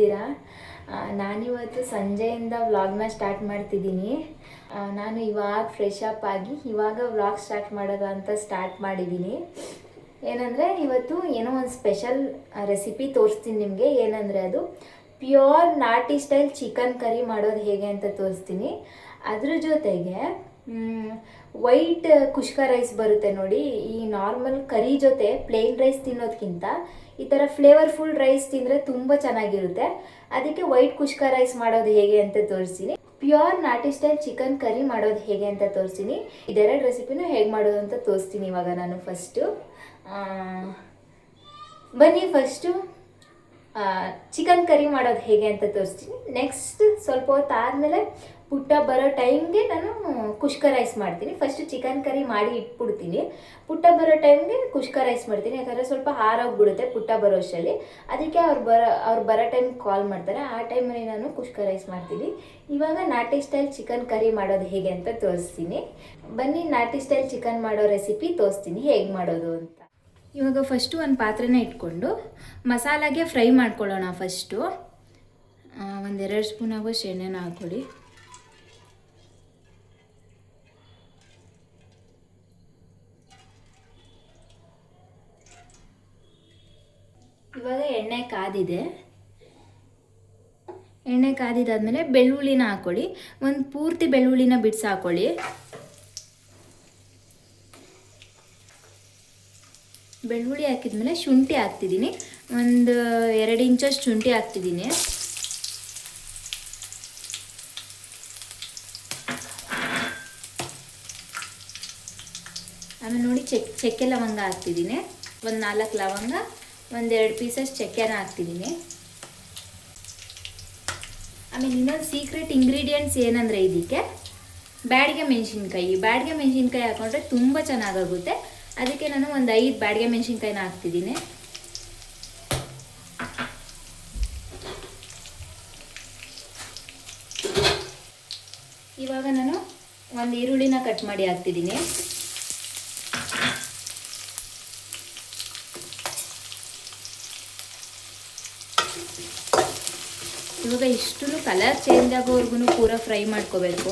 ಹೇಗಿದ್ದೀರಾ? ನಾನಿವತ್ತು ಸಂಜೆಯಿಂದ ವ್ಲಾಗ್ನ ಸ್ಟಾರ್ಟ್ ಮಾಡ್ತಿದ್ದೀನಿ. ನಾನು ಇವಾಗ ಫ್ರೆಶ್ ಅಪ್ ಆಗಿ ಇವಾಗ ವ್ಲಾಗ್ ಸ್ಟಾರ್ಟ್ ಮಾಡೋದು ಅಂತ ಸ್ಟಾರ್ಟ್ ಮಾಡಿದ್ದೀನಿ. ಏನಂದರೆ ಇವತ್ತು ಏನೋ ಒಂದು ಸ್ಪೆಷಲ್ ರೆಸಿಪಿ ತೋರಿಸ್ತೀನಿ ನಿಮಗೆ. ಏನಂದರೆ ಅದು ಪ್ಯೂರ್ ನಾಟಿ ಸ್ಟೈಲ್ ಚಿಕನ್ ಕರಿ ಮಾಡೋದು ಹೇಗೆ ಅಂತ ತೋರಿಸ್ತೀನಿ. ಅದ್ರ ಜೊತೆಗೆ ವೈಟ್ ಕುಷ್ಕ ರೈಸ್ ಬರುತ್ತೆ ನೋಡಿ. ಈ ನಾರ್ಮಲ್ ಕರಿ ಜೊತೆ ಪ್ಲೇನ್ ರೈಸ್ ತಿನ್ನೋದಕ್ಕಿಂತ ಈ ಥರ ಫ್ಲೇವರ್ಫುಲ್ ರೈಸ್ ತಿಂದರೆ ತುಂಬ ಚೆನ್ನಾಗಿರುತ್ತೆ. ಅದಕ್ಕೆ ವೈಟ್ ಕುಷ್ಕ ರೈಸ್ ಮಾಡೋದು ಹೇಗೆ ಅಂತ ತೋರಿಸ್ತೀನಿ. ಪ್ಯೂರ್ ನಾಟಿ ಸ್ಟೈಲ್ ಚಿಕನ್ ಕರಿ ಮಾಡೋದು ಹೇಗೆ ಅಂತ ತೋರಿಸ್ತೀನಿ. ಇದೆರಡು ರೆಸಿಪಿನೂ ಹೇಗೆ ಮಾಡೋದು ಅಂತ ತೋರಿಸ್ತೀನಿ. ಇವಾಗ ನಾನು ಬನ್ನಿ ಫಸ್ಟು ಚಿಕನ್ ಕರಿ ಮಾಡೋದು ಹೇಗೆ ಅಂತ ತೋರಿಸ್ತೀನಿ. ನೆಕ್ಸ್ಟ್ ಸ್ವಲ್ಪ ಹೊತ್ತು ಆದಮೇಲೆ ಪುಟ್ಟ ಬರೋ ಟೈಮ್ಗೆ ನಾನು ಕುಷ್ಕ ರೈಸ್ ಮಾಡ್ತೀನಿ. ಫಸ್ಟು ಚಿಕನ್ ಕರಿ ಮಾಡಿ ಇಟ್ಬಿಡ್ತೀನಿ. ಪುಟ್ಟ ಬರೋ ಟೈಮ್ಗೆ ಕುಷ್ಕ ರೈಸ್ ಮಾಡ್ತೀನಿ. ಯಾಕಂದರೆ ಸ್ವಲ್ಪ ಹಾರೋಗ್ಬಿಡುತ್ತೆ ಪುಟ್ಟ ಬರೋ ಅಷ್ಟರಲ್ಲಿ. ಅದಕ್ಕೆ ಅವ್ರು ಬರೋ ಟೈಮ್ಗೆ ಕಾಲ್ ಮಾಡ್ತಾರೆ. ಆ ಟೈಮಲ್ಲಿ ನಾನು ಕುಷ್ಕ ರೈಸ್ ಮಾಡ್ತೀನಿ. ಇವಾಗ ನಾಟಿ ಸ್ಟೈಲ್ ಚಿಕನ್ ಕರಿ ಮಾಡೋದು ಹೇಗೆ ಅಂತ ತೋರಿಸ್ತೀನಿ. ಬನ್ನಿ ನಾಟಿ ಸ್ಟೈಲ್ ಚಿಕನ್ ಮಾಡೋ ರೆಸಿಪಿ ತೋರಿಸ್ತೀನಿ ಹೇಗೆ ಮಾಡೋದು ಅಂತ. ಇವಾಗ ಫಸ್ಟು ಒಂದು ಪಾತ್ರೆನ ಇಟ್ಕೊಂಡು ಮಸಾಲಾಗೆ ಫ್ರೈ ಮಾಡ್ಕೊಳ್ಳೋಣ. ಫಸ್ಟು 1-2 ಸ್ಪೂನ್ ಆಗೋಷ್ಟು ಎಣ್ಣೆನ ಹಾಕ್ಕೊಳ್ಳಿ. ಇವಾಗ ಎಣ್ಣೆ ಕಾದಿದೆ. ಎಣ್ಣೆ ಕಾದಿದ್ದಾದಮೇಲೆ ಬೆಳ್ಳುಳ್ಳಿನ ಹಾಕ್ಕೊಳ್ಳಿ. ಒಂದು ಪೂರ್ತಿ ಬೆಳ್ಳುಳ್ಳಿನ ಬಿಡಿಸಿ ಹಾಕ್ಕೊಳ್ಳಿ. ಬೆಳ್ಳುಳ್ಳಿ ಹಾಕಿದ್ಮೇಲೆ ಶುಂಠಿ ಹಾಕ್ತಿದ್ದೀನಿ. ಒಂದು 2 ಇಂಚಷ್ಟು ಶುಂಠಿ ಹಾಕ್ತಿದ್ದೀನಿ. ಆಮೇಲೆ ನೋಡಿ ಚಕ್ಕೆ ಲವಂಗ ಹಾಕ್ತಿದ್ದೀನಿ. ಒಂದು 4 ಲವಂಗ, 1-2 ಪೀಸಸ್ ಚಕ್ಕೆನ ಹಾಕ್ತಿದ್ದೀನಿ. ಆಮೇಲೆ ಇನ್ನೊಂದು ಸೀಕ್ರೆಟ್ ಇಂಗ್ರೀಡಿಯೆಂಟ್ಸ್ ಏನಂದರೆ ಇದಕ್ಕೆ ಬ್ಯಾಡಿಗೆ ಮೆಣಸಿನ್ಕಾಯಿ ಹಾಕೊಂಡ್ರೆ ತುಂಬ ಚೆನ್ನಾಗಾಗುತ್ತೆ. ಅದಕ್ಕೆ ನಾನು ಒಂದು 5 ಬ್ಯಾಡಿಗೆ ಮೆಣಸಿನ್ಕಾಯಿನ ಹಾಕ್ತಿದ್ದೀನಿ. ಇವಾಗ ನಾನು ಒಂದು ಈರುಳ್ಳಿನ ಕಟ್ ಮಾಡಿ ಹಾಕ್ತಿದ್ದೀನಿ. ಇವಾಗ ಇಷ್ಟು ಕಲರ್ ಚೇಂಜ್ ಆಗೋವರೆಗೂ ಪೂರ ಫ್ರೈ ಮಾಡ್ಕೋಬೇಕು.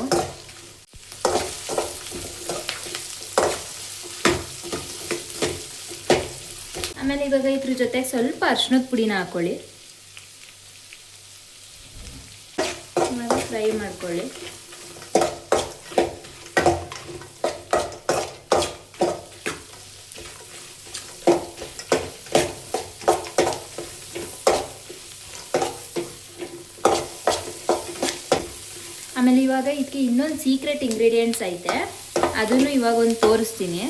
ಆಮೇಲೆ ಇವಾಗ ಇದ್ರ ಜೊತೆಗೆ ಸ್ವಲ್ಪ ಅರಿಶಿಣದ ಪುಡಿನ ಹಾಕ್ಕೊಳ್ಳಿ. ಇವಾಗ ಫ್ರೈ ಮಾಡ್ಕೊಳ್ಳಿ. ಆಮೇಲೆ ಇವಾಗ ಇದಕ್ಕೆ ಇನ್ನೊಂದು ಸೀಕ್ರೆಟ್ ಇಂಗ್ರೀಡಿಯೆಂಟ್ಸ್ ಐತೆ. ಅದನ್ನು ಇವಾಗ ಒಂದು ತೋರಿಸ್ತೀನಿ.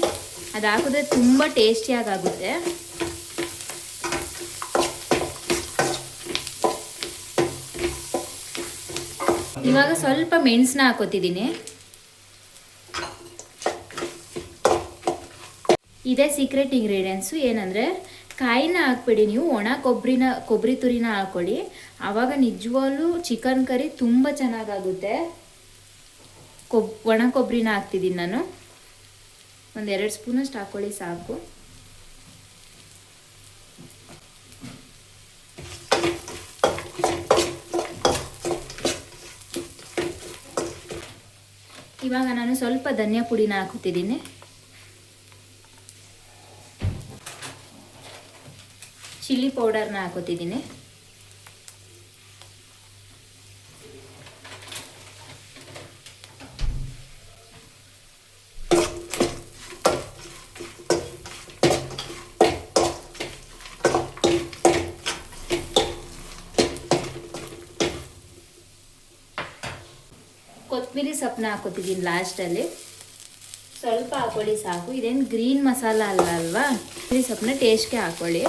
ಅದು ಹಾಕಿದ್ರೆ ತುಂಬ ಟೇಸ್ಟಿಯಾಗುತ್ತೆ. ಇವಾಗ ಸ್ವಲ್ಪ ಮೆಣಸನ್ನ ಹಾಕೋತಿದ್ದೀನಿ. ಇದೇ ಸೀಕ್ರೆಟ್ ಇಂಗ್ರೀಡಿಯೆಂಟ್ಸು. ಏನಂದರೆ ಕಾಯಿನ ಹಾಕ್ಬೇಡಿ ನೀವು, ಒಣ ಕೊಬ್ಬರಿ ತುರಿನ ಹಾಕ್ಕೊಳ್ಳಿ. ಆವಾಗ ನಿಜವಾಗ್ಲೂ ಚಿಕನ್ ಕರಿ ತುಂಬ ಚೆನ್ನಾಗಾಗುತ್ತೆ. ಒಣ ಕೊಬ್ಬರಿನ ಹಾಕ್ತಿದ್ದೀನಿ ನಾನು. 1-2 ಸ್ಪೂನಷ್ಟು ಹಾಕ್ಕೊಳ್ಳಿ ಸಾಕು. ಇವಾಗ ನಾನು ಸ್ವಲ್ಪ ಧನಿಯಾ ಪುಡಿನ ಹಾಕುತ್ತಿದ್ದೀನಿ. ಚಿಲ್ಲಿ ಪೌಡರ್ನ ಹಾಕೋತಿದ್ದೀನಿ. ಕೊತ್ತಂಬರಿ ಸೊಪ್ಪನ್ನ ಹಾಕೋತಿದ್ದೀನಿ ಲಾಸ್ಟಲ್ಲಿ. ಸ್ವಲ್ಪ ಹಾಕೊಳ್ಳಿ ಸಾಕು. ಇದೇನು ಗ್ರೀನ್ ಮಸಾಲ ಅಲ್ವಾ. ಕೊತ್ತಂಬರಿ ಸೊಪ್ಪನ್ನ ಟೇಸ್ಟ್ಗೆ ಹಾಕೊಳ್ಳಿ.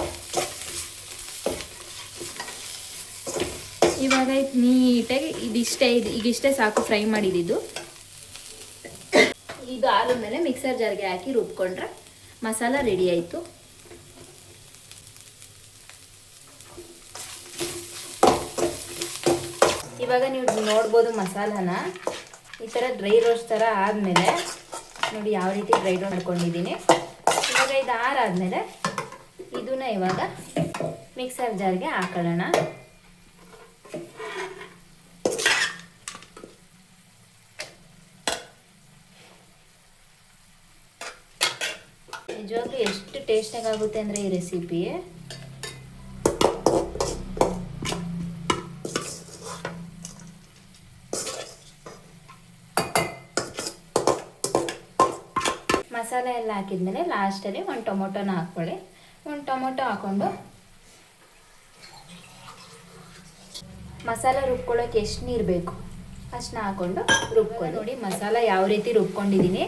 ಇವಾಗ ನೀಟಾಗಿ ಈಗಿಷ್ಟೇ ಸಾಕು ಫ್ರೈ ಮಾಡಿದ್ದು. ಇದು ಆದ್ಮೇಲೆ ಮಿಕ್ಸರ್ ಜಾರ್ಗೆ ಹಾಕಿ ರುಬ್ಕೊಂಡ್ರೆ ಮಸಾಲ ರೆಡಿ ಆಯಿತು. ಇವಾಗ ನೀವು ನೋಡ್ಬೋದು ಮಸಾಲಾನ ಈ ಥರ ಡ್ರೈ ರೋಸ್ಟ್ ಥರ ಆದಮೇಲೆ ನೋಡಿ ಯಾವ ರೀತಿ ಡ್ರೈ ರೋಸ್ಟ್ ಮಾಡ್ಕೊಂಡಿದ್ದೀನಿ. ಇವಾಗ ಇದು ಆರಾದಮೇಲೆ ಇದನ್ನ ಇವಾಗ ಮಿಕ್ಸರ್ ಜಾರ್ಗೆ ಹಾಕೊಳ್ಳೋಣ. ನಿಜವಾಗ್ಲೂ ಎಷ್ಟು ಟೇಸ್ಟಾಗಿ ಆಗುತ್ತೆ ಅಂದರೆ ಈ ರೆಸಿಪಿ. ಮಸಾಲೆ ಎಲ್ಲ ಹಾಕಿದ್ಮೇಲೆ ಲಾಸ್ಟಲ್ಲಿ ಒಂದು ಟೊಮೊಟೊನ ಹಾಕ್ಕೊಳ್ಳಿ. ಒಂದು ಟೊಮೊಟೊ ಹಾಕ್ಕೊಂಡು ಮಸಾಲೆ ರುಬ್ಕೊಳ್ಳೋಕೆ ಎಷ್ಟು ನೀರು ಬೇಕು ಅಷ್ಟನ್ನ ಹಾಕ್ಕೊಂಡು ರುಬ್ಕೊಳ್ಳಿ. ನೋಡಿ ಮಸಾಲ ಯಾವ ರೀತಿ ರುಬ್ಕೊಂಡಿದ್ದೀನಿ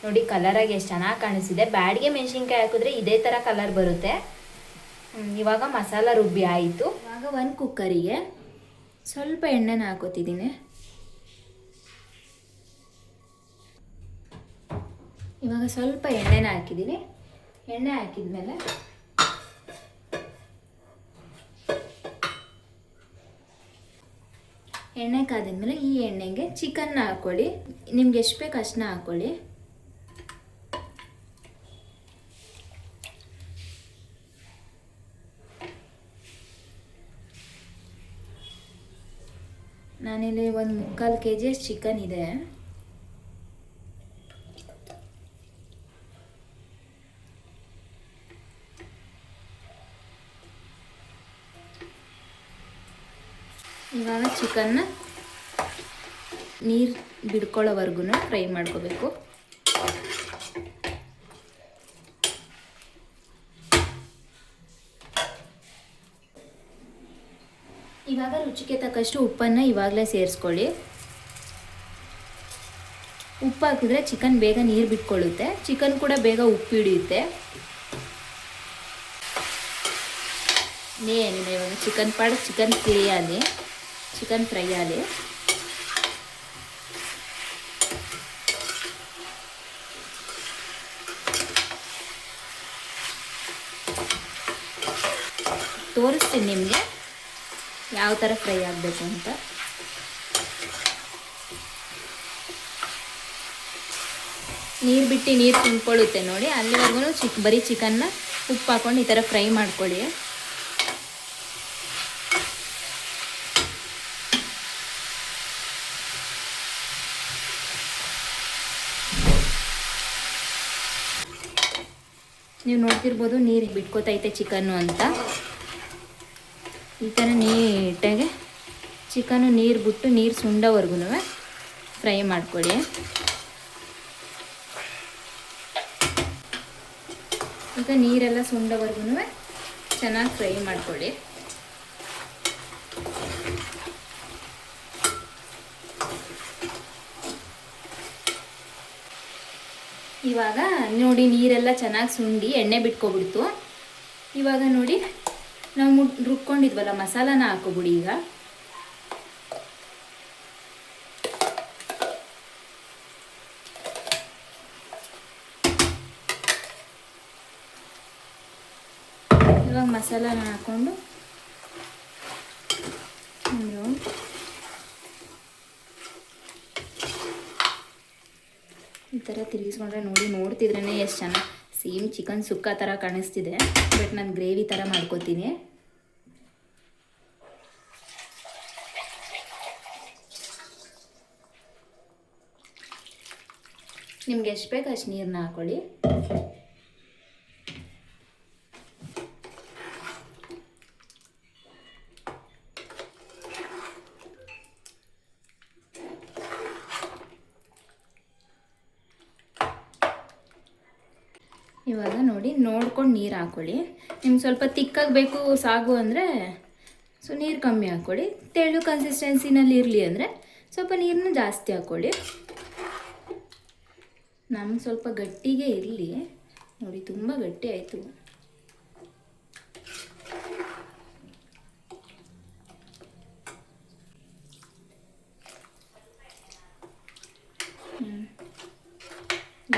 ನೋಡಿ, ಕಲರಾಗಿ ಎಷ್ಟು ಚೆನ್ನಾಗಿ ಕಾಣಿಸ್ತಿದೆ. ಬ್ಯಾಡಿಗೆ ಮೆಣಸಿನ್ಕಾಯಿ ಹಾಕಿದ್ರೆ ಇದೇ ಥರ ಕಲರ್ ಬರುತ್ತೆ. ಇವಾಗ ಮಸಾಲ ರುಬ್ಬಿ ಆಯಿತು. ಇವಾಗ ಒಂದು ಕುಕ್ಕರಿಗೆ ಸ್ವಲ್ಪ ಎಣ್ಣೆನ ಹಾಕೋತಿದ್ದೀನಿ. ಇವಾಗ ಸ್ವಲ್ಪ ಎಣ್ಣೆನ ಹಾಕಿದ್ದೀನಿ. ಎಣ್ಣೆ ಹಾಕಿದ್ಮೇಲೆ ಎಣ್ಣೆ ಕಾದಿದ್ಮೇಲೆ ಈ ಎಣ್ಣೆಗೆ ಚಿಕನ್ನ ಹಾಕ್ಕೊಳ್ಳಿ. ನಿಮ್ಗೆ ಎಷ್ಟು ಬೇಕು ಅಷ್ಟನ್ನ ಹಾಕ್ಕೊಳ್ಳಿ. ನಾನಿಲ್ಲಿ ಒಂದು 3/4 kg ಚಿಕನ್ ಇದೆ. ಇವಾಗ ಚಿಕನ್ನ ನೀರು ಬಿಡ್ಕೊಳ್ಳೋವರೆಗೂ ಫ್ರೈ ಮಾಡ್ಕೋಬೇಕು. ಇವಾಗ ರುಚಿಗೆ ತಕ್ಕಷ್ಟು ಉಪ್ಪನ್ನು ಇವಾಗಲೇ ಸೇರಿಸ್ಕೊಳ್ಳಿ. ಉಪ್ಪು ಹಾಕಿದ್ರೆ ಚಿಕನ್ ಬೇಗ ನೀರು ಬಿಟ್ಕೊಳ್ಳುತ್ತೆ, ಚಿಕನ್ ಕೂಡ ಬೇಗ ಉಪ್ಪು ಹಿಡಿಯುತ್ತೆ. ಏನಿಲ್ಲ, ಇವಾಗ ಚಿಕನ್ ಫ್ರೈ ಆಗಲಿ. ತೋರಿಸ್ತೀನಿ ನಿಮಗೆ ಯಾವ ಥರ ಫ್ರೈ ಆಗಬೇಕು ಅಂತ. ನೀರು ಬಿಟ್ಟು ನೀರು ತುಂಬಿಕೊಳ್ಳುತ್ತೆ ನೋಡಿ, ಅಲ್ಲಿವರೆಗೂ ಬರೀ ಚಿಕನ್ನ ಉಪ್ಪು ಹಾಕ್ಕೊಂಡು ಈ ಥರ ಫ್ರೈ ಮಾಡ್ಕೊಳ್ಳಿ. ನೀವು ನೋಡ್ತಿರ್ಬೋದು ನೀರು ಬಿಟ್ಕೋತೈತೆ ಚಿಕನ್ನು ಅಂತ. ಈ ಥರ ನೀಟಾಗಿ ಚಿಕನ್ನು ನೀರು ಬಿಟ್ಟು ನೀರು ಸುಂಡೋವರೆಗೂ ಫ್ರೈ ಮಾಡ್ಕೊಳ್ಳಿ. ಈಗ ನೀರೆಲ್ಲ ಸುಂಡೋವರೆಗೂ ಚೆನ್ನಾಗಿ ಫ್ರೈ ಮಾಡ್ಕೊಳ್ಳಿ. ಇವಾಗ ನೋಡಿ ನೀರೆಲ್ಲ ಚೆನ್ನಾಗಿ ಸುಂಡಿ ಎಣ್ಣೆ ಬಿಟ್ಕೊಬಿಡ್ತು. ಇವಾಗ ನೋಡಿ ನಾವು ರುಬ್ಕೊಂಡಿದ್ವಲ್ಲ ಮಸಾಲಾನ ಹಾಕೋಬಿಡಿ. ಈಗ ಮಸಾಲಾನ ಹಾಕ್ಕೊಂಡು ಈ ಥರ ತಿರುಗಿಸ್ಕೊಂಡ್ರೆ ನೋಡಿ, ನೋಡ್ತಿದ್ರೇ ಎಷ್ಟು ಚೆನ್ನಾಗಿ ಸೇಮ್ ಚಿಕನ್ ಸುಕ್ಕ ಥರ ಕಾಣಿಸ್ತಿದೆ. ಬಟ್ ನಾನು ಗ್ರೇವಿ ಥರ ಮಾಡ್ಕೋತೀನಿ. ನಿಮ್ಗೆ ಎಷ್ಟು ಬೇಕು ಅಷ್ಟು ನೀರನ್ನ ಹಾಕ್ಕೊಳ್ಳಿ. ಇವಾಗ ನೋಡಿ ನೋಡ್ಕೊಂಡು ನೀರು ಹಾಕ್ಕೊಳ್ಳಿ. ನಿಮ್ಗೆ ಸ್ವಲ್ಪ ತಿಕ್ಕಾಗಿ ಬೇಕು ಸಾಗು ಅಂದರೆ ನೀರು ಕಮ್ಮಿ ಹಾಕ್ಕೊಳ್ಳಿ. ತೆಳು ಕನ್ಸಿಸ್ಟೆನ್ಸಿನಲ್ಲಿ ಇರಲಿ ಅಂದರೆ ಸ್ವಲ್ಪ ನೀರನ್ನ ಜಾಸ್ತಿ ಹಾಕ್ಕೊಳ್ಳಿ. ನಮ್ಗೆ ಸ್ವಲ್ಪ ಗಟ್ಟಿಗೆ ಇರಲಿ. ನೋಡಿ ತುಂಬ ಗಟ್ಟಿ ಆಯಿತು.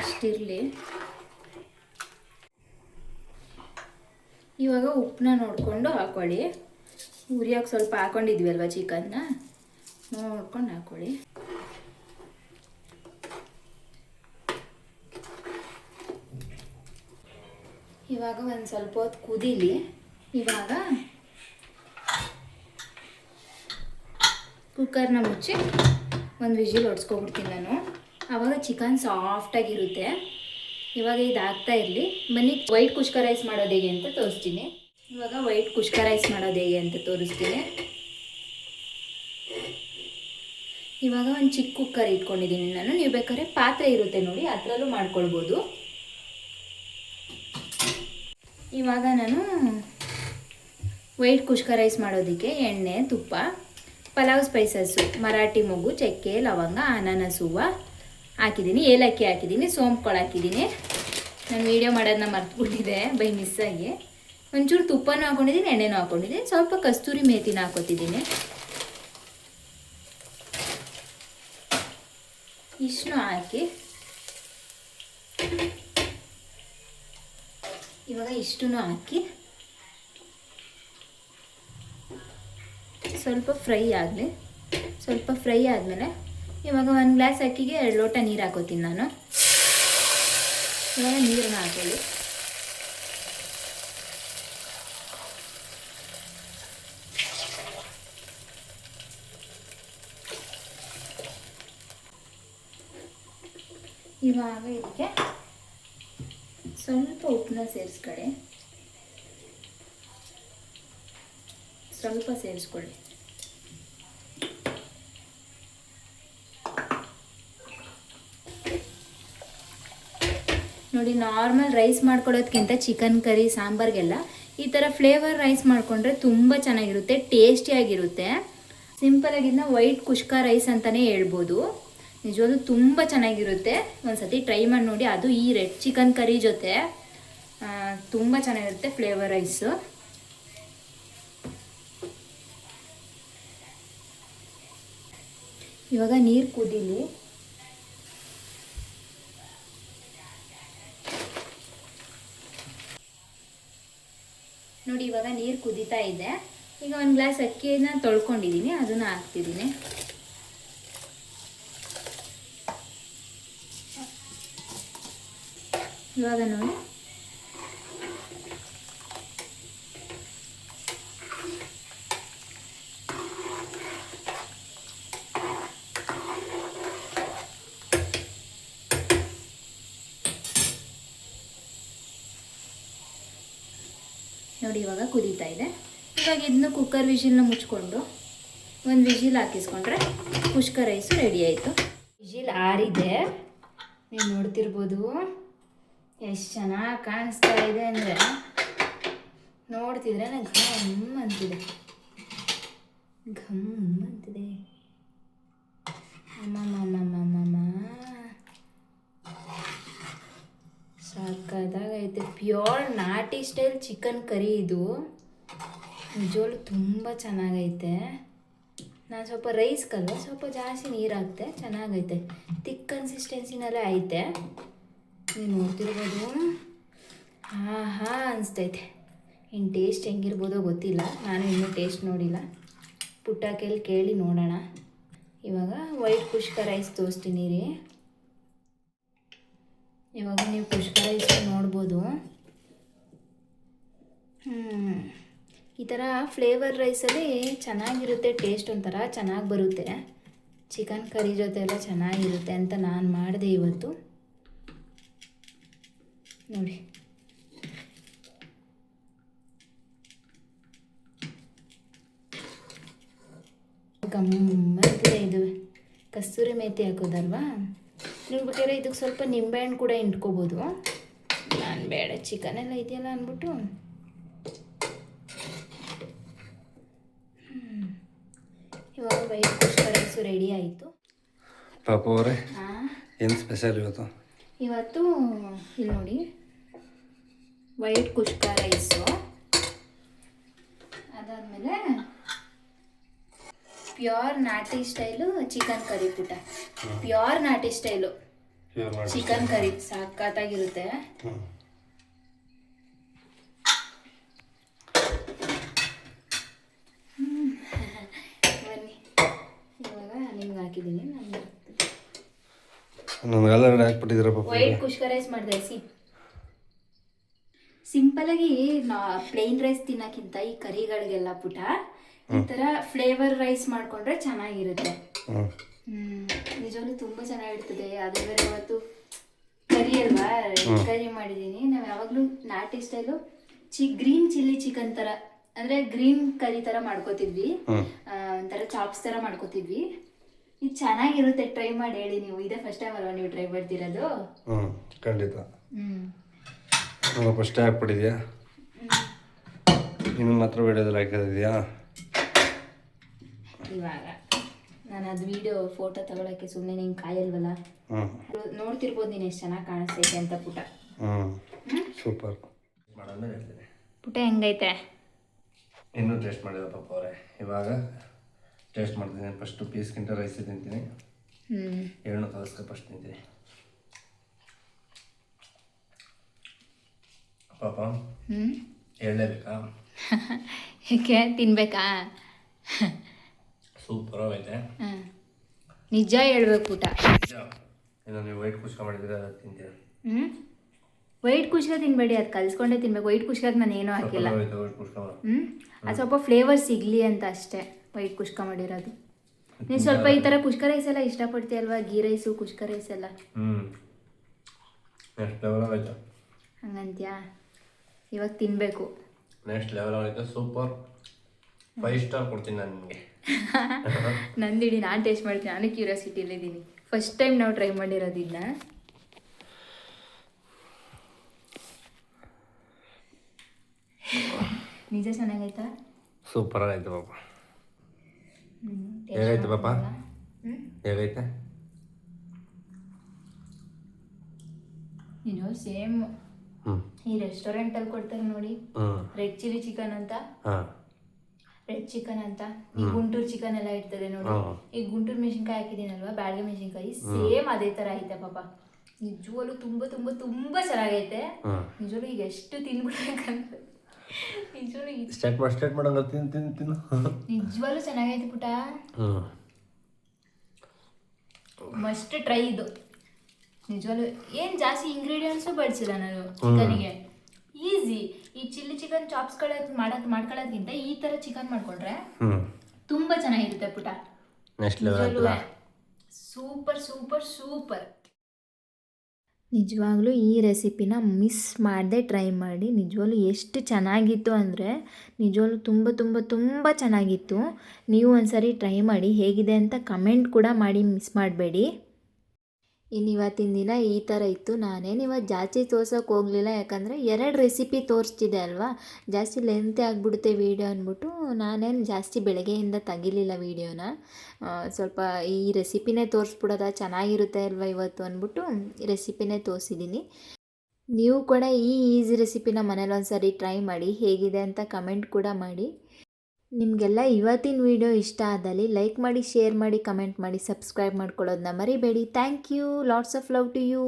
ಇಷ್ಟಿರಲಿ. ಇವಾಗ ಉಪ್ಪನ್ನ ನೋಡಿಕೊಂಡು ಹಾಕ್ಕೊಳ್ಳಿ. ಉರಿಯೋಕೆ ಸ್ವಲ್ಪ ಹಾಕ್ಕೊಂಡಿದ್ವಿ ಅಲ್ವಾ ಚಿಕನ್ನ, ನೋಡ್ಕೊಂಡು ಹಾಕ್ಕೊಳ್ಳಿ. ಇವಾಗ ಒಂದು ಸ್ವಲ್ಪ ಹೊತ್ತು ಕುದೀಲಿ. ಇವಾಗ ಕುಕ್ಕರ್ನ ಮುಚ್ಚಿ ಒಂದು ವಿಜಿಲ್ ಹೊಡ್ಸ್ಕೊಬಿಡ್ತೀನಿ ನಾನು. ಆವಾಗ ಚಿಕನ್ ಸಾಫ್ಟಾಗಿರುತ್ತೆ. ಇವಾಗ ಇದು ಆಗ್ತಾ ಇರಲಿ. ಬನ್ನಿ ವೈಟ್ ಕುಷ್ಕ ರೈಸ್ ಮಾಡೋದು ಹೇಗೆ ಅಂತ ತೋರಿಸ್ತೀನಿ. ಇವಾಗ ವೈಟ್ ಕುಷ್ಕ ರೈಸ್ ಮಾಡೋದು ಹೇಗೆ ಅಂತ ತೋರಿಸ್ತೀನಿ. ಇವಾಗ ಒಂದು ಚಿಕ್ಕ ಕುಕ್ಕರ್ ಇಟ್ಕೊಂಡಿದ್ದೀನಿ ನಾನು. ನೀವು ಬೇಕಾದ್ರೆ ಪಾತ್ರೆ ಇರುತ್ತೆ ನೋಡಿ, ಅದರಲ್ಲೂ ಮಾಡ್ಕೊಳ್ಬೋದು. ಇವಾಗ ನಾನು ವೈಟ್ ಕುಷ್ಕ ರೈಸ್ ಮಾಡೋದಕ್ಕೆ ಎಣ್ಣೆ, ತುಪ್ಪ, ಪಲಾವ್ ಸ್ಪೈಸಸ್ಸು, ಮರಾಠಿ ಮೊಗ್ಗು, ಚಕ್ಕೆ, ಲವಂಗ, ಅನಾನಸ್ ಹೂವು ಹಾಕಿದ್ದೀನಿ, ಏಲಕ್ಕಿ ಹಾಕಿದ್ದೀನಿ, ಸೋಂಪುಗಳು ಹಾಕಿದ್ದೀನಿ. ನಾನು ವೀಡಿಯೋ ಮಾಡೋದನ್ನ ಮರ್ತ್ಬಿಟ್ಟಿದ್ದೆ ಬೈ ಮಿಸ್ಸಾಗಿ. ಒಂಚೂರು ತುಪ್ಪನೂ ಹಾಕ್ಕೊಂಡಿದ್ದೀನಿ, ಎಣ್ಣೆನೂ ಹಾಕ್ಕೊಂಡಿದ್ದೀನಿ, ಸ್ವಲ್ಪ ಕಸ್ತೂರಿ ಮೇಥಿನ ಹಾಕೋತಿದ್ದೀನಿ. ಇಷ್ಟನ್ನು ಹಾಕಿ ಇವಾಗ ಇಷ್ಟನ್ನು ಹಾಕಿ ಸ್ವಲ್ಪ ಫ್ರೈ ಆಗಲಿ. ಸ್ವಲ್ಪ ಫ್ರೈ ಆದಮೇಲೆ ಇವಾಗ 1 ಗ್ಲಾಸ್ ಅಕ್ಕಿಗೆ 2 ಲೋಟ ನೀರು ಹಾಕೋತೀನಿ ನಾನು. ಇವಾಗ ನೀರನ್ನ ಹಾಕೊಳ್ಳಿ. ಇವಾಗ ಇದಕ್ಕೆ ಸ್ವಲ್ಪ ಉಪ್ಪನ್ನ ಸೇರಿಸ್ಕೊಳ್ಳಿ. ಸ್ವಲ್ಪ ಸೇರಿಸ್ಕೊಳ್ಳಿ. ನೋಡಿ, ನಾರ್ಮಲ್ ರೈಸ್ ಮಾಡ್ಕೊಳ್ಳೋದಕ್ಕಿಂತ ಚಿಕನ್ ಕರಿ ಸಾಂಬಾರಿಗೆಲ್ಲ ಈ ಥರ ಫ್ಲೇವರ್ ರೈಸ್ ಮಾಡಿಕೊಂಡ್ರೆ ತುಂಬ ಚೆನ್ನಾಗಿರುತ್ತೆ, ಟೇಸ್ಟಿಯಾಗಿರುತ್ತೆ. ಸಿಂಪಲಾಗಿದ್ದನ್ನ ವೈಟ್ ಕುಷ್ಕ ರೈಸ್ ಅಂತಲೇ ಹೇಳ್ಬೋದು. ನಿಜವಾಗ್ಲೂ ತುಂಬ ಚೆನ್ನಾಗಿರುತ್ತೆ. ಒಂದ್ಸತಿ ಟ್ರೈ ಮಾಡಿ ನೋಡಿ. ಅದು ಈ ರೆಡ್ ಚಿಕನ್ ಕರಿ ಜೊತೆ ತುಂಬ ಚೆನ್ನಾಗಿರುತ್ತೆ ಫ್ಲೇವರ್ ರೈಸು. ಇವಾಗ ನೀರು ಕುದೀಲಿ. ನೋಡಿ, ಇವಾಗ ನೀರು ಕುದೀತಾ ಇದೆ. ಈಗ 1 ಗ್ಲಾಸ್ ಅಕ್ಕಿಯನ್ನು ತೊಳ್ಕೊಂಡಿದ್ದೀನಿ, ಅದನ್ನು ಹಾಕ್ತಿದ್ದೀನಿ. ಇವಾಗ ನೋಡಿ, ಇವಾಗ ಕುದೀತಾ ಇದೆ. ಇವಾಗ ಇದನ್ನು ಕುಕ್ಕರ್ ವಿಷಿಲ್ನ ಮುಚ್ಕೊಂಡು 1 ವಿಷಿಲ್ ಹಾಕಿಸ್ಕೊಂಡ್ರೆ ಕುಷ್ಕ ರೈಸು ರೆಡಿ ಆಯಿತು. ವಿಷಿಲ್ ಆರಿದೆ, ನೀವು ನೋಡ್ತಿರ್ಬೋದು ಎಷ್ಟು ಚೆನ್ನಾಗಿ ಕಾಣಿಸ್ತಾ ಇದೆ ಅಂದರೆ. ನೋಡ್ತಿದ್ರೆ ನಂಗೆ ಘಮ್ ಅಂತಿದೆ, ಘಮ್ ಅಂತಿದೆ. ಅಮ್ಮಮ್ಮಮ್ಮಮ್ಮಮ್ಮ, ಸಾಕಾದಾಗೈತೆ. ಪ್ಯೂರ್ ನಾಟಿ ಸ್ಟೈಲ್ ಚಿಕನ್ ಕರಿ ಇದು. ನಿಜವಾಗ್ಲೂ ತುಂಬ ಚೆನ್ನಾಗೈತೆ. ನಾನು ಸ್ವಲ್ಪ ರೈಸ್ಗಲ್ವ ಸ್ವಲ್ಪ ಜಾಸ್ತಿ ನೀರು ಹಾಕ್ತೆ, ಚೆನ್ನಾಗೈತೆ. ತಿಕ್ ಕನ್ಸಿಸ್ಟೆನ್ಸಿನಲ್ಲೇ ಐತೆ. ನೀವು ನೋಡ್ತಿರ್ಬೋದು. ಹಾ ಅನಿಸ್ತೈತೆ. ಇನ್ನು ಟೇಸ್ಟ್ ಹೆಂಗಿರ್ಬೋದೋ ಗೊತ್ತಿಲ್ಲ, ನಾನು ಇನ್ನೂ ಟೇಸ್ಟ್ ನೋಡಿಲ್ಲ. ಪುಟ್ಟ ಕೇಳಿ ನೋಡೋಣ. ಇವಾಗ ವೈಟ್ ಕುಷ್ಕ ರೈಸ್ ತೋರಿಸ್ತೀನಿ ರೀ. ಇವಾಗ ನೀವು ಕುಷ್ಕ ರೈಸ್ ನೋಡ್ಬೋದು. ಈ ಥರ ಫ್ಲೇವರ್ ರೈಸಲ್ಲಿ ಚೆನ್ನಾಗಿರುತ್ತೆ, ಟೇಸ್ಟ್ ಒಂಥರ ಚೆನ್ನಾಗಿ ಬರುತ್ತೆ. ಚಿಕನ್ ಕರಿ ಜೊತೆ ಎಲ್ಲ ಚೆನ್ನಾಗಿರುತ್ತೆ ಅಂತ ನಾನು ಮಾಡಿದೆ ಇವತ್ತು. ನೋಡಿ, ಗಮ್ಮಂತಿದೆ. ಇದು ಕಸ್ತೂರಿ ಮೇಥಿ ಹಾಕೋದಲ್ವಾ. ನೀವು ಬೇಕಾದ್ರೆ ಇದಕ್ಕೆ ಸ್ವಲ್ಪ ನಿಂಬೆಹಣ್ಣು ಕೂಡ ಇಂಟ್ಕೋಬೋದು. ನಾನು ಬೇಡ, ಚಿಕನ್ ಎಲ್ಲ ಇದೆಯಲ್ಲ ಅಂದ್ಬಿಟ್ಟು. ಇವಾಗ ವೈಟ್ ಕುಷ್ಕ ರೈಸು ರೆಡಿ ಆಯಿತು. ಪಾಪು ಅವರೇ, ಏನು ಸ್ಪೆಷಲ್ ಇವತ್ತು? ಇವತ್ತು ಇಲ್ಲಿ ನೋಡಿ, ವೈಟ್ ಕುಷ್ಕ ರೈಸು, ಅದಾದಮೇಲೆ ಪ್ಯೂರ್ ನಾಟಿ ಸ್ಟೈಲು ಚಿಕನ್ ಕರಿ ಪುಟ. ಪ್ಯೂರ್ ನಾಟಿ ಸ್ಟೈಲು ಚಿಕನ್ ಕರಿ ಸಖತ್ತಾಗಿರುತ್ತೆ. ಬನ್ನಿ, ಇವಾಗ ನಿಮ್ಗೆ ಹಾಕಿದ್ದೀನಿ. ನನಗೆಲ್ಲ ಹಾಕ್ಬಿಟ್ಟಿದ್ದೀರ ಪಾಪ. ವೈಟ್ ಕುಷ್ಕ ರೈಸ್ ಮಾಡಿದೆ. ಸಿಂಪಲಾಗಿ ಪ್ಲೇನ್ ರೈಸ್ ತಿನ್ನೋಕ್ಕಿಂತ ಈ ಕರಿಗಳಿಗೆಲ್ಲ ಪುಟ ಈ ಥರ ಫ್ಲೇವರ್ ರೈಸ್ ಮಾಡಿಕೊಂಡ್ರೆ ಚೆನ್ನಾಗಿರುತ್ತೆ. ನಿಜವಾಗ್ಲೂ ತುಂಬ ಚೆನ್ನಾಗಿರ್ತದೆ. ಅದೇ ಬೇರೆ ಇವತ್ತು ಕರಿ ಅಲ್ವಾ, ಕರಿ ಮಾಡಿದ್ದೀನಿ. ನಾವು ಯಾವಾಗಲೂ ನಾಟಿ ಸ್ಟೈಲು ಗ್ರೀನ್ ಚಿಲ್ಲಿ ಚಿಕನ್ ಥರ, ಅಂದರೆ ಗ್ರೀನ್ ಕರಿ ಥರ ಮಾಡ್ಕೋತಿದ್ವಿ, ಒಂಥರ ಚಾಪ್ಸ್ ಥರ ಮಾಡ್ಕೋತಿದ್ವಿ. ಇದು ಚೆನ್ನಾಗಿರುತ್ತೆ, ಟ್ರೈ ಮಾಡಿ ಹೇಳಿ ನೀವು. ಇದೇ ಫಸ್ಟ್ ಟೈಮ್ ಅಲ್ವಾ ನೀವು ಟ್ರೈ ಮಾಡ್ತಿರೋದು? ಖಂಡಿತ. ಫಸ್ಟೇ ಹಾಕ್ಬಿಟ್ಟಿದ್ಯಾ? ಇನ್ನು ಮಾತ್ರ ವಿಡಿಯೋದಲ್ಲಿ ಹಾಕಿದ್ಯಾ? ಇವಾಗ ನಾನು ಅದು ವಿಡಿಯೋ ಫೋಟೋ ತಗೊಳಕ್ಕೆ ಸುಮ್ಮನೆ ನಿಂಗೆ ಕಾಯಲ್ವಲ್ಲ, ನೋಡ್ತಿರ್ಬೋದು ನೀನು ಎಷ್ಟು ಚೆನ್ನಾಗಿ ಕಾಣಿಸ್ತೈತೆ ಅಂತ ಪುಟ. ಸೂಪರ್. ಮಾಡಾದ್ಮೇಲೆ ಹೇಳ್ತೀನಿ ಪುಟ ಹೆಂಗೈತೆ. ಇನ್ನೂ ಟೇಸ್ಟ್ ಮಾಡಿದ ಪಾಪ ಅವರೇ. ಇವಾಗ ಟೇಸ್ಟ್ ಮಾಡ್ತೀನಿ. ಫಸ್ಟು ಪೀಸ್ಗಿಂತ ರೈಸ್ ತಿಂತೀನಿ. ಎಳ್ಳು ಕಲಿಸ್ಕೊ ಫಸ್ಟ್ ತಿಂತೀನಿ ಪಾಪ. ಹೇಳಲೇಬೇಕಾ? ಏಕೆ ತಿನ್ಬೇಕಾ? ಸೂಪರ್ ಆಗೈತೆ. ನಿಜ ಹೇಳ್ಬೇಕು ಪುಟ. ಇನ್ನು ನೀವು ವೈಟ್ ಕುಷ್ಕ ಮಾಡಿದ್ರೆ ಅದು ತಿಂತೀರ. ವೈಟ್ ಕುಷ್ಕ ತಿನ್ಬೇಡಿ, ಅದು ಕಲಿಸ್ಕೊಂಡೇ ತಿನ್ಬೇಕು. ವೈಟ್ ಕುಷ್ಕಕ್ಕೆ ನಾನು ಏನೂ ಹಾಕಿಲ್ಲ. ವೈಟ್ ಕುಷ್ಕ ಅದು ಸ್ವಲ್ಪ ಫ್ಲೇವರ್ ಸಿಗಲಿ ಅಂತ ಅಷ್ಟೇ ವೈಟ್ ಕುಷ್ಕ ಮಾಡಿರೋದು. ನೀನು ಸ್ವಲ್ಪ ಈ ಥರ ಕುಷ್ಕ ರೈಸ್ ಎಲ್ಲ ಇಷ್ಟಪಡ್ತೀಯಲ್ವಾ, ಗೀ ರೈಸು ಕುಷ್ಕ ರೈಸ್ ಎಲ್ಲ. ನೆಕ್ಸ್ಟ್ ಲೆವೆಲ್ ಆಗೈತೆ. ಹಂಗಂತ್ಯಾ? ಇವಾಗ ತಿನ್ನಬೇಕು. ನೆಕ್ಸ್ಟ್ ಲೆವೆಲ್ ಆಗೈತೆ. ಸೂಪರ್. 5 ಸ್ಟಾರ್ ಕೊಡ್ತೀನಿ ನಾನು ನಿಮಗೆ. ನಂದಿಡಿ, ನಾನು ಟೇಸ್ಟ್ ಮಾಡ್ತೀನಿ. ನಾನು ಕ್ಯೂರಿಯಾಸಿಟಿಲಿದ್ದೀನಿ. ಫಸ್ಟ್ ಟೈಮ್ ನಾವು ಟ್ರೈ ಮಾಡಿರೋದು ಇದನ್ನ. ನಿಜ ಚೆನ್ನಾಗೈತಾ? ಸೂಪರ್ ಆಗೈತೆ ಪಾಪ. ಹೇಗೈತೆ ಪಾಪ? ಹೇಗೈತೆ? ಇದು ಸೇಮ್ ಈ ರೆಸ್ಟೋರೆಂಟಲ್ಲಿ ಕೊಡ್ತಾರೆ ನೋಡಿ, ರೆಡ್ ಚಿಲ್ಲಿ ಚಿಕನ್ ಅಂತ, ರೆಡ್ ಚಿಕನ್ ಅಂತ, ಈ ಗುಂಟೂರು ಚಿಕನ್ ಎಲ್ಲ ಇರ್ತದೆ ನೋಡಿ. ಈ ಗುಂಟೂರು ಮೆಣಸಿನ್ಕಾಯಿ ಹಾಕಿದ್ದೀನಲ್ವಾ, ಬ್ಯಾಡಗೆ ಮೆಣಸಿನ್ಕಾಯಿ, ಸೇಮ್ ಅದೇ ಥರ ಐತೆ ಪಾಪ. ನಿಜವಾಗ್ಲೂ ತುಂಬ ತುಂಬ ತುಂಬ ಚೆನ್ನಾಗೈತೆ. ನಿಜವಾಗ್ಲೂ ಈಗ ಎಷ್ಟು ತಿನ್ಬಿಡ್ಬೇಕಂತ. ನಿಜವಾಗ್ಲೂ ಸ್ಟಾರ್ಟ್ ಮಾಡಂಗ ತಿನ್ನು. ನಿಜವಾಗ್ಲೂ ಚೆನ್ನಾಗೈತೆ ಪುಟ. ಮಸ್ಟ್ ಟ್ರೈ ಇದು. ನಿಜವಾಗ್ಲೂ ಏನು ಜಾಸ್ತಿ ಇಂಗ್ರೀಡಿಯೆಂಟ್ಸು ಬಳಸಿಲ್ಲ ನಾನು ಚಿಕನಿಗೆ. ಈಸಿ. ಈ ಚಿಲ್ಲಿ ಚಿಕನ್ ಚಾಪ್ಸ್ಗಳ ಮಾಡ್ಕೊಳ್ಳೋದ್ಕಿಂತ ಈ ಥರ ಚಿಕನ್ ಮಾಡ್ಕೊಂಡ್ರೆ ತುಂಬ ಚೆನ್ನಾಗಿರುತ್ತೆ ಪುಟ. Super super super. ನಿಜವಾಗ್ಲೂ ಈ ರೆಸಿಪಿನ ಮಿಸ್ ಮಾಡದೆ ಟ್ರೈ ಮಾಡಿ. ನಿಜವಾಗ್ಲೂ ಎಷ್ಟು ಚೆನ್ನಾಗಿತ್ತು ಅಂದರೆ ನಿಜವಾಗ್ಲೂ ತುಂಬ ತುಂಬ ತುಂಬ ಚೆನ್ನಾಗಿತ್ತು. ನೀವು ಒಂದ್ಸರಿ ಟ್ರೈ ಮಾಡಿ, ಹೇಗಿದೆ ಅಂತ ಕಮೆಂಟ್ ಕೂಡ ಮಾಡಿ, ಮಿಸ್ ಮಾಡಬೇಡಿ. ಇನ್ನು ಇವತ್ತಿನ ದಿನ ಈ ಥರ ಇತ್ತು. ನಾನೇನು ಇವತ್ತು ಜಾಸ್ತಿ ತೋರ್ಸೋಕೆ ಹೋಗಲಿಲ್ಲ, ಯಾಕಂದರೆ 2 ರೆಸಿಪಿ ತೋರಿಸ್ತಿದೆ ಅಲ್ವಾ, ಜಾಸ್ತಿ ಲೆಂತೆ ಆಗಿಬಿಡುತ್ತೆ ವೀಡಿಯೋ ಅಂದ್ಬಿಟ್ಟು ನಾನೇನು ಜಾಸ್ತಿ ಬೆಳಗ್ಗೆಯಿಂದ ತೆಗಿಲಿಲ್ಲ ವೀಡಿಯೋನ. ಸ್ವಲ್ಪ ಈ ರೆಸಿಪಿನೇ ತೋರಿಸ್ಬಿಡೋದ, ಚೆನ್ನಾಗಿರುತ್ತೆ ಅಲ್ವಾ ಇವತ್ತು ಅಂದ್ಬಿಟ್ಟು ರೆಸಿಪಿನೇ ತೋರಿಸಿದ್ದೀನಿ. ನೀವು ಕೂಡ ಈ ಈಸಿ ರೆಸಿಪಿನ ಮನೇಲಿ ಒಂದ್ಸರಿ ಟ್ರೈ ಮಾಡಿ, ಹೇಗಿದೆ ಅಂತ ಕಮೆಂಟ್ ಕೂಡ ಮಾಡಿ. ನಿಮಗೆಲ್ಲ ಇವತ್ತಿನ ವಿಡಿಯೋ ಇಷ್ಟ ಆದಲ್ಲಿ ಲೈಕ್ ಮಾಡಿ, ಶೇರ್ ಮಾಡಿ, ಕಮೆಂಟ್ ಮಾಡಿ, ಸಬ್ಸ್ಕ್ರೈಬ್ ಮಾಡ್ಕೊಳ್ಳೋದನ್ನ ಮರಿಬೇಡಿ. Thank you. Lots of love to you.